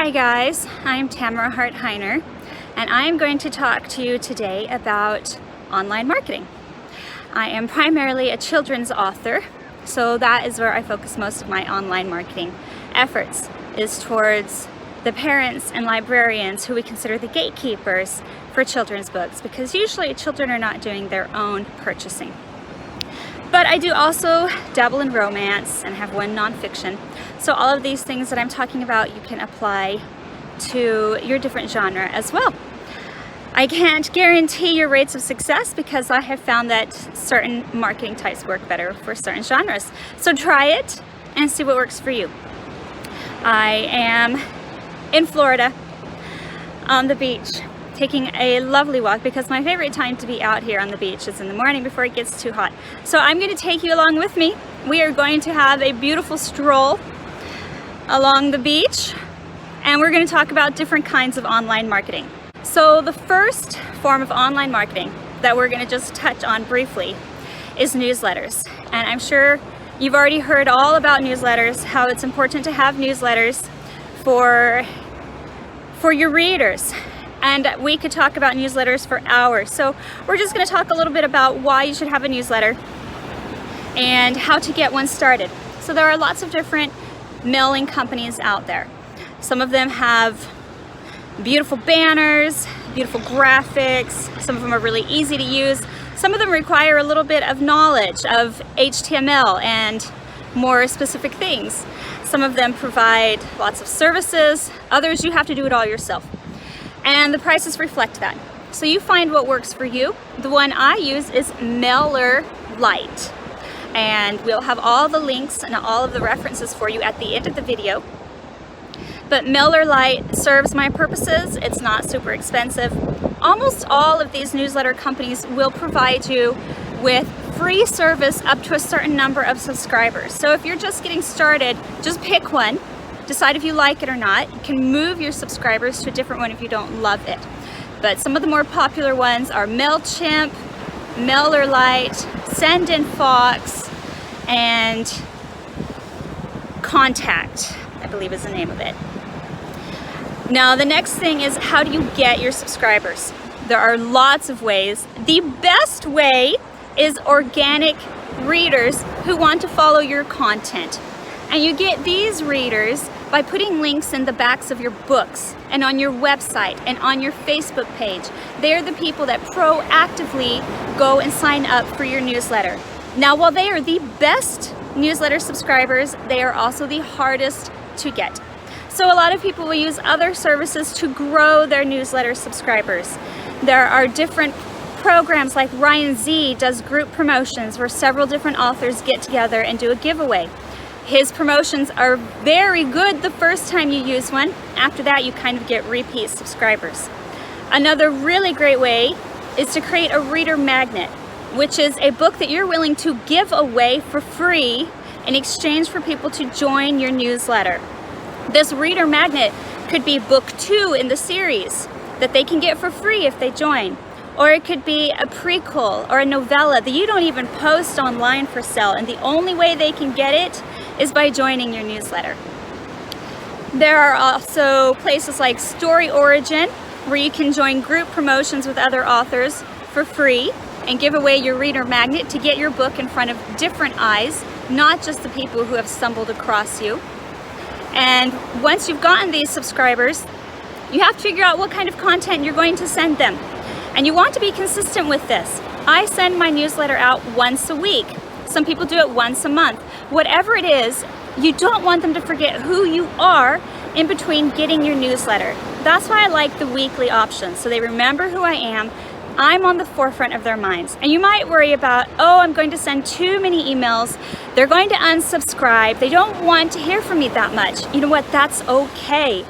Hi guys, I'm Tamara Hart Heiner, and I am going to talk to you today about online marketing. I am primarily a children's author, so that is where I focus most of my online marketing efforts, is towards the parents and librarians who we consider the gatekeepers for children's books, because usually children are not doing their own purchasing. But I do also dabble in romance and have one nonfiction. So all of these things that I'm talking about, you can apply to your different genre as well. I can't guarantee your rates of success because I have found that certain marketing types work better for certain genres. So try it and see what works for you. I am in Florida on the beach, taking a lovely walk because my favorite time to be out here on the beach is in the morning before it gets too hot. So I'm going to take you along with me. We are going to have a beautiful stroll along the beach, and we're going to talk about different kinds of online marketing. So the first form of online marketing that we're going to just touch on briefly is newsletters. And I'm sure you've already heard all about newsletters, how it's important to have newsletters for your readers. And we could talk about newsletters for hours. So we're just going to talk a little bit about why you should have a newsletter and how to get one started. So there are lots of different mailing companies out there. Some of them have beautiful banners, beautiful graphics. Some of them are really easy to use. Some of them require a little bit of knowledge of HTML and more specific things. Some of them provide lots of services. Others, you have to do it all yourself. And the prices reflect that. So you find what works for you. The one I use is MailerLite. And we'll have all the links and all of the references for you at the end of the video. But MailerLite serves my purposes. It's not super expensive. Almost all of these newsletter companies will provide you with free service up to a certain number of subscribers. So if you're just getting started, just pick one. Decide if you like it or not. You can move your subscribers to a different one if you don't love it. But some of the more popular ones are MailChimp, MailerLite, SendInFox, and Contact, I believe is the name of it. Now the next thing is, how do you get your subscribers? There are lots of ways. The best way is organic readers who want to follow your content. And you get these readers by putting links in the backs of your books and on your website and on your Facebook page. They're the people that proactively go and sign up for your newsletter. Now, while they are the best newsletter subscribers, they are also the hardest to get. So a lot of people will use other services to grow their newsletter subscribers. There are different programs, like Ryan Z does group promotions where several different authors get together and do a giveaway. His promotions are very good the first time you use one. After that, you kind of get repeat subscribers. Another really great way is to create a reader magnet, which is a book that you're willing to give away for free in exchange for people to join your newsletter. This reader magnet could be book 2 in the series that they can get for free if they join. Or it could be a prequel or a novella that you don't even post online for sale, and the only way they can get it is by joining your newsletter. There are also places like Story Origin, where you can join group promotions with other authors for free and give away your reader magnet to get your book in front of different eyes, not just the people who have stumbled across you. And once you've gotten these subscribers, you have to figure out what kind of content you're going to send them. And you want to be consistent with this. I send my newsletter out once a week. Some people do it once a month. Whatever it is, you don't want them to forget who you are in between getting your newsletter. That's why I like the weekly option, so they remember who I am. I'm on the forefront of their minds. And you might worry about, oh, I'm going to send too many emails. They're going to unsubscribe. They don't want to hear from me that much. You know what? That's okay.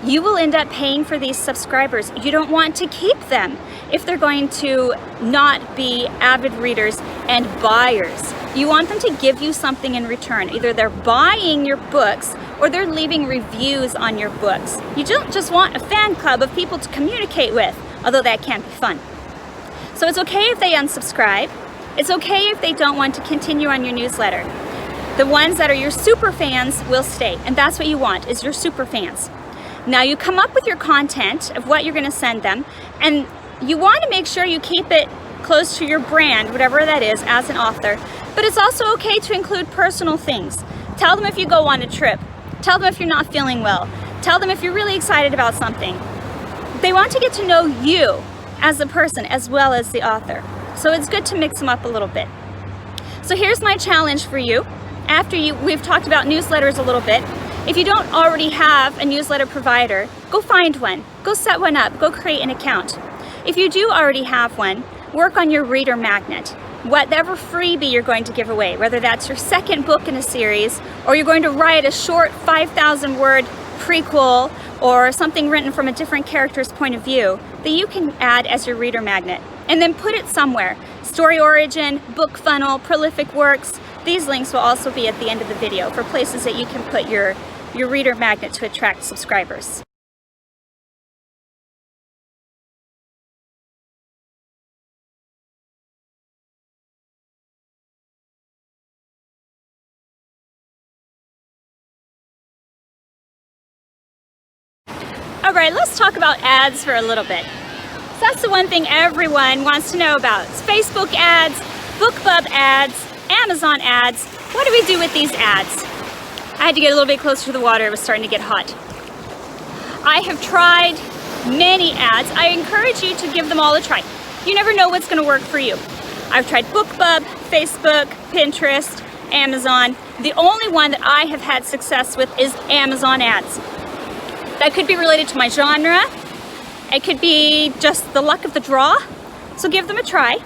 You will end up paying for these subscribers. You don't want to keep them if they're going to not be avid readers and buyers. You want them to give you something in return. Either they're buying your books or they're leaving reviews on your books. You don't just want a fan club of people to communicate with, although that can be fun. So it's okay if they unsubscribe. It's okay if they don't want to continue on your newsletter. The ones that are your super fans will stay, and that's what you want, is your super fans. Now you come up with your content of what you're going to send them, and you want to make sure you keep it close to your brand, whatever that is, as an author. But it's also okay to include personal things. Tell them if you go on a trip. Tell them if you're not feeling well. Tell them if you're really excited about something. They want to get to know you as a person as well as the author. So it's good to mix them up a little bit. So here's my challenge for you. After we've talked about newsletters a little bit. If you don't already have a newsletter provider, go find one. Go set one up. Go create an account. If you do already have one, work on your reader magnet. Whatever freebie you're going to give away, whether that's your second book in a series, or you're going to write a short 5,000 word prequel, or something written from a different character's point of view, that you can add as your reader magnet. And then put it somewhere. Story Origin, Book Funnel, Prolific Works. These links will also be at the end of the video for places that you can put your reader magnet to attract subscribers. All right, let's talk about ads for a little bit. So that's the one thing everyone wants to know about. It's Facebook ads, BookBub ads, Amazon ads. What do we do with these ads? I had to get a little bit closer to the water. It was starting to get hot. I have tried many ads. I encourage you to give them all a try. You never know what's going to work for you. I've tried BookBub, Facebook, Pinterest, Amazon. The only one that I have had success with is Amazon ads. That could be related to my genre. It could be just the luck of the draw. So give them a try.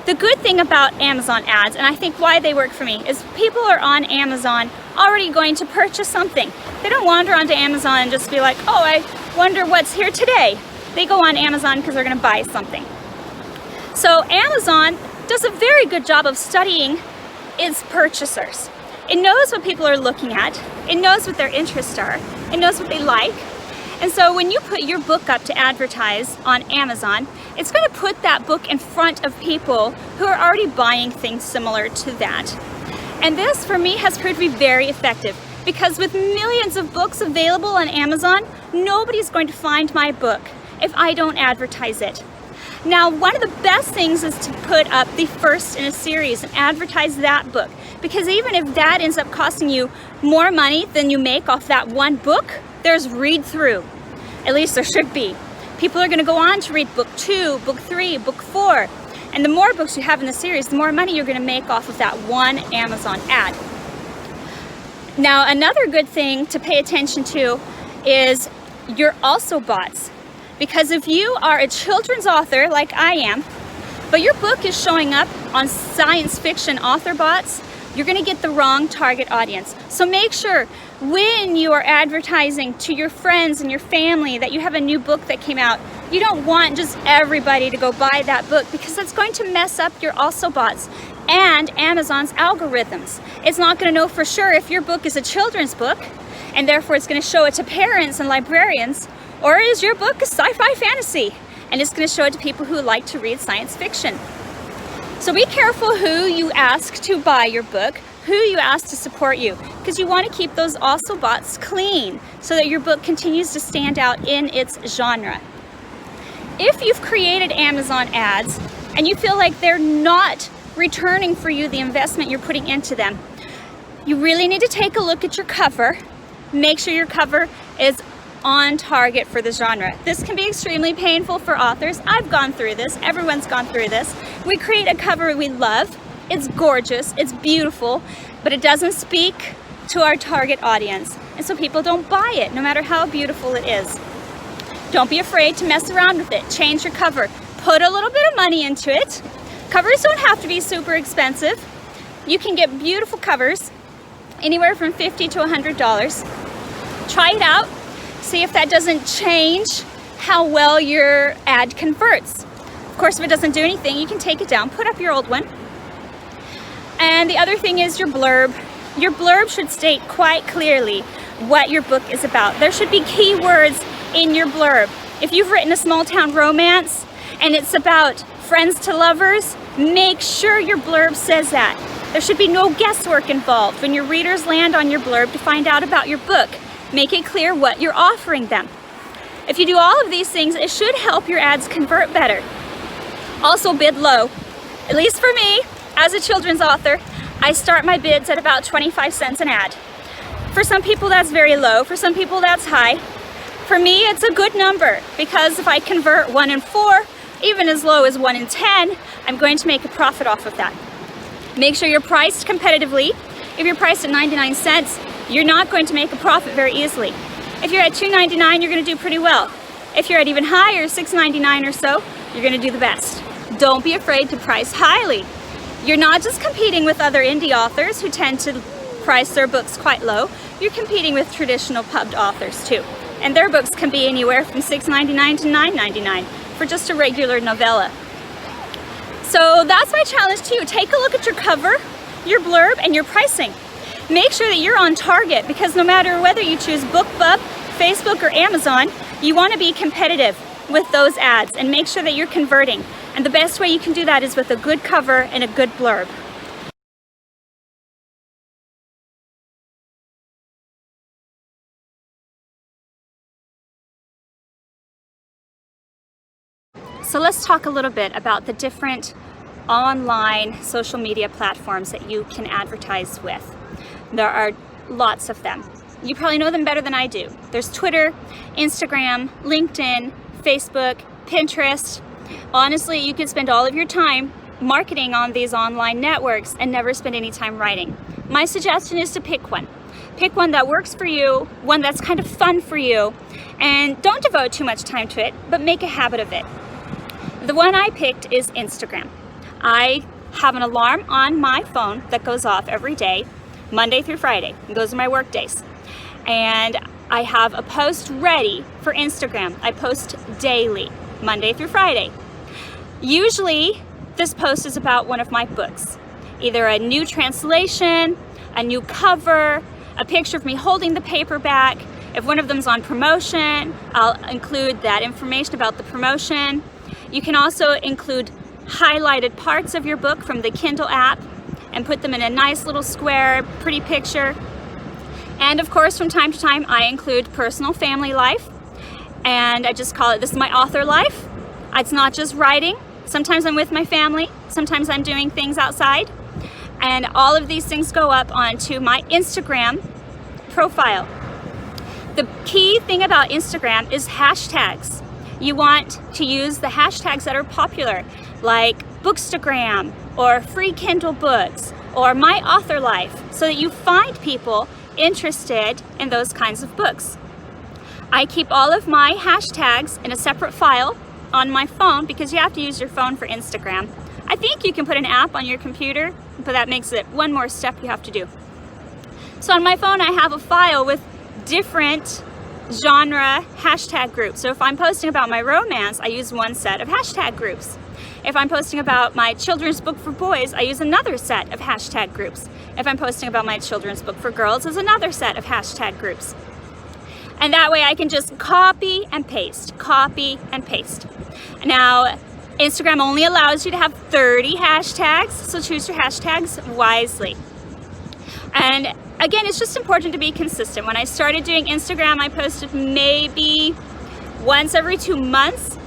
The good thing about Amazon ads, and I think why they work for me, is people are on Amazon already going to purchase something. They don't wander onto Amazon and just be like, oh, I wonder what's here today. They go on Amazon because they're going to buy something. So Amazon does a very good job of studying its purchasers. It knows what people are looking at. It knows what their interests are. It knows what they like. And so when you put your book up to advertise on Amazon, it's going to put that book in front of people who are already buying things similar to that. And this, for me, has proved to be very effective because with millions of books available on Amazon, nobody's going to find my book if I don't advertise it. Now, one of the best things is to put up the first in a series and advertise that book, because even if that ends up costing you more money than you make off that one book, there's read through. At least there should be. People are going to go on to read book 2, book 3, book 4. And the more books you have in the series, the more money you're going to make off of that one Amazon ad. Now, another good thing to pay attention to is your also bots. Because if you are a children's author like I am, but your book is showing up on science fiction author bots, you're going to get the wrong target audience. So make sure when you are advertising to your friends and your family that you have a new book that came out, you don't want just everybody to go buy that book, because that's going to mess up your also bots and Amazon's algorithms. It's not going to know for sure if your book is a children's book, and therefore it's going to show it to parents and librarians, or is your book a sci-fi fantasy, and it's going to show it to people who like to read science fiction. So be careful who you ask to buy your book, who you ask to support you, because you want to keep those also bots clean so that your book continues to stand out in its genre. If you've created Amazon ads and you feel like they're not returning for you the investment you're putting into them, you really need to take a look at your cover. Make sure your cover is on target for the genre. This can be extremely painful for authors. I've gone through this. Everyone's gone through this. We create a cover we love. It's gorgeous. It's beautiful, but it doesn't speak to our target audience. And so people don't buy it, no matter how beautiful it is. Don't be afraid to mess around with it. Change your cover. Put a little bit of money into it. Covers don't have to be super expensive. You can get beautiful covers, anywhere from $50 to $100. Try it out. See if that doesn't change how well your ad converts. Of course, if it doesn't do anything, you can take it down, put up your old one. And the other thing is your blurb. Your blurb should state quite clearly what your book is about. There should be keywords in your blurb. If you've written a small town romance and it's about friends to lovers, make sure your blurb says that. There should be no guesswork involved when your readers land on your blurb to find out about your book. Make it clear what you're offering them. If you do all of these things, it should help your ads convert better. Also, bid low. At least for me, as a children's author, I start my bids at about 25 cents an ad. For some people that's very low, for some people that's high. For me, it's a good number because if I convert 1 in 4, even as low as 1 in 10, I'm going to make a profit off of that. Make sure you're priced competitively. If you're priced at 99 cents, you're not going to make a profit very easily. If you're at $2.99, you're going to do pretty well. If you're at even higher, $6.99 or so, you're going to do the best. Don't be afraid to price highly. You're not just competing with other indie authors who tend to price their books quite low. You're competing with traditional pubbed authors too. And their books can be anywhere from $6.99 to $9.99 for just a regular novella. So that's my challenge to you. Take a look at your cover, your blurb, and your pricing. Make sure that you're on target because no matter whether you choose BookBub, Facebook, or Amazon, you want to be competitive with those ads and make sure that you're converting. And the best way you can do that is with a good cover and a good blurb. So let's talk a little bit about the different online social media platforms that you can advertise with. There are lots of them. You probably know them better than I do. There's Twitter, Instagram, LinkedIn, Facebook, Pinterest. Honestly, you could spend all of your time marketing on these online networks and never spend any time writing. My suggestion is to pick one. Pick one that works for you, one that's kind of fun for you, and don't devote too much time to it, but make a habit of it. The one I picked is Instagram. I have an alarm on my phone that goes off every day, Monday through Friday. Those are my work days. And I have a post ready for Instagram. I post daily, Monday through Friday. Usually, this post is about one of my books. Either a new translation, a new cover, a picture of me holding the paperback. If one of them's on promotion, I'll include that information about the promotion. You can also include highlighted parts of your book from the Kindle app and put them in a nice little square, pretty picture. And of course, from time to time, I include personal family life. And I just call it, this is my author life. It's not just writing. Sometimes I'm with my family. Sometimes I'm doing things outside. And all of these things go up onto my Instagram profile. The key thing about Instagram is hashtags. You want to use the hashtags that are popular, like Bookstagram or Free Kindle Books or My Author Life, so that you find people interested in those kinds of books. I keep all of my hashtags in a separate file on my phone because you have to use your phone for Instagram. I think you can put an app on your computer, but that makes it one more step you have to do. So on my phone, I have a file with different genre hashtag groups. So if I'm posting about my romance, I use one set of hashtag groups. If I'm posting about my children's book for boys, I use another set of hashtag groups. If I'm posting about my children's book for girls, there's another set of hashtag groups. And that way I can just copy and paste, copy and paste. Now, Instagram only allows you to have 30 hashtags, so choose your hashtags wisely. And again, it's just important to be consistent. When I started doing Instagram, I posted maybe once every 2 months.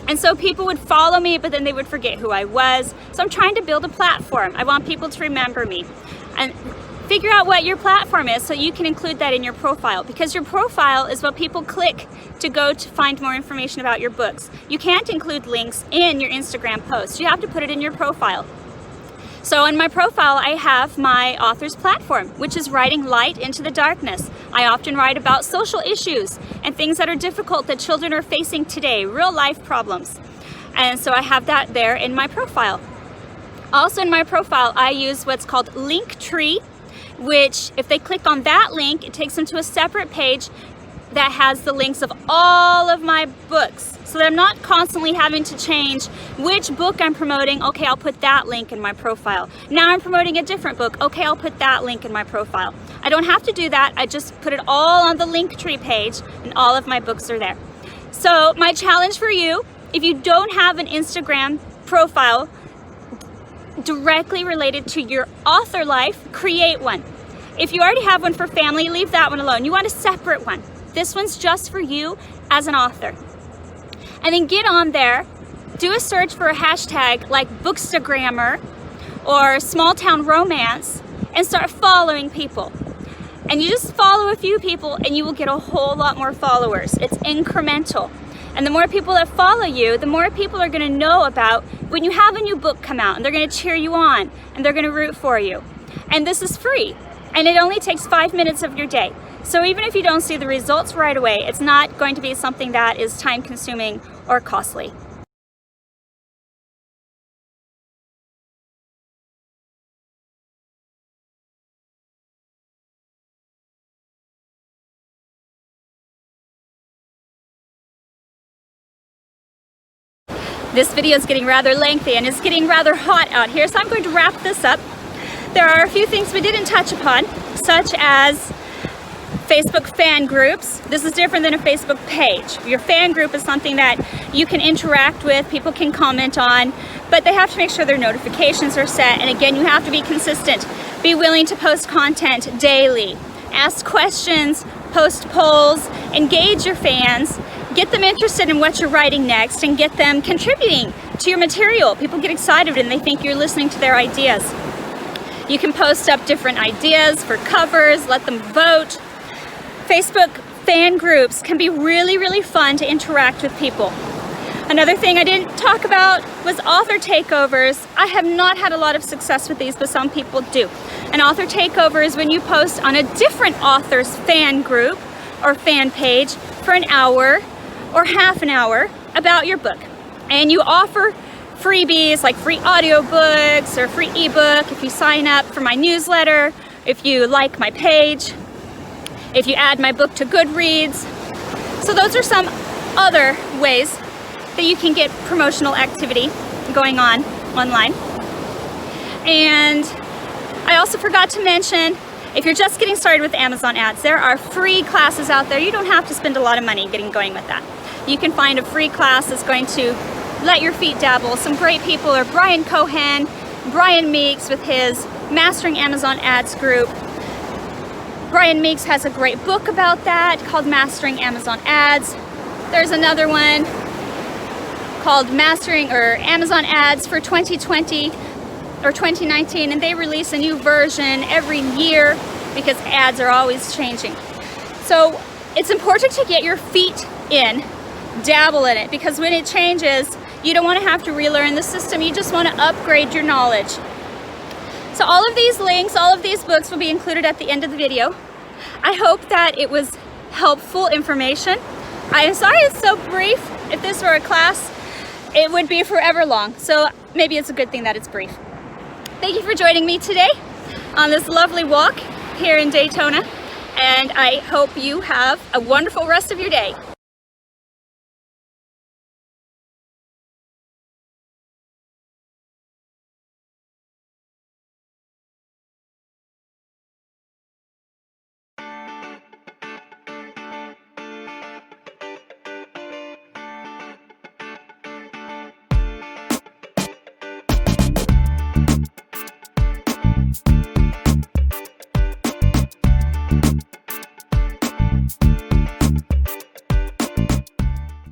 And so people would follow me, but then they would forget who I was. So I'm trying to build a platform. I want people to remember me. And figure out what your platform is so you can include that in your profile, because your profile is what people click to go to find more information about your books. You can't include links in your Instagram posts. You have to put it in your profile. So in my profile, I have my author's platform, which is writing light into the darkness. I often write about social issues and things that are difficult that children are facing today, real life problems. And so I have that there in my profile. Also in my profile, I use what's called Linktree, which if they click on that link, it takes them to a separate page that has the links of all of my books, so that I'm not constantly having to change which book I'm promoting. Okay, I'll put that link in my profile. Now I'm promoting a different book. Okay, I'll put that link in my profile. I don't have to do that. I just put it all on the Linktree page and all of my books are there. So my challenge for you, if you don't have an Instagram profile directly related to your author life, create one. If you already have one for family, leave that one alone. You want a separate one. This one's just for you as an author. And then get on there, do a search for a hashtag like Bookstagrammer or Small Town Romance, and start following people. And you just follow a few people and you will get a whole lot more followers. It's incremental. And the more people that follow you, the more people are gonna know about when you have a new book come out, and they're gonna cheer you on and they're gonna root for you. And this is free. And it only takes 5 minutes of your day. So even if you don't see the results right away, it's not going to be something that is time consuming or costly. This video is getting rather lengthy and it's getting rather hot out here, so I'm going to wrap this up. There are a few things we didn't touch upon, such as Facebook fan groups. This is different than a Facebook page. Your fan group is something that you can interact with, people can comment on, but they have to make sure their notifications are set. And again, you have to be consistent. Be willing to post content daily. Ask questions, post polls, engage your fans, get them interested in what you're writing next, and get them contributing to your material. People get excited and they think you're listening to their ideas. You can post up different ideas for covers, let them vote. Facebook fan groups can be really, really fun to interact with people. Another thing I didn't talk about was author takeovers. I have not had a lot of success with these, but some people do. An author takeover is when you post on a different author's fan group or fan page for an hour or half an hour about your book. And you offer freebies like free audiobooks or free ebook if you sign up for my newsletter, if you like my page, if you add my book to Goodreads. So those are some other ways that you can get promotional activity going on online. And I also forgot to mention, if you're just getting started with Amazon ads, there are free classes out there. You don't have to spend a lot of money getting going with that. You can find a free class that's going to let your feet dabble. Some great people are Brian Cohen, Brian Meeks with his Mastering Amazon Ads group. Brian Meeks has a great book about that called Mastering Amazon Ads. There's another one called Mastering Amazon Ads for 2020 or 2019, and they release a new version every year because ads are always changing. So it's important to get your feet in, dabble in it, because when it changes, you don't want to have to relearn the system. You just want to upgrade your knowledge. So all of these links, all of these books will be included at the end of the video. I hope that it was helpful information. I'm sorry it's so brief. If this were a class, it would be forever long. So maybe it's a good thing that it's brief. Thank you for joining me today on this lovely walk here in Daytona, and I hope you have a wonderful rest of your day.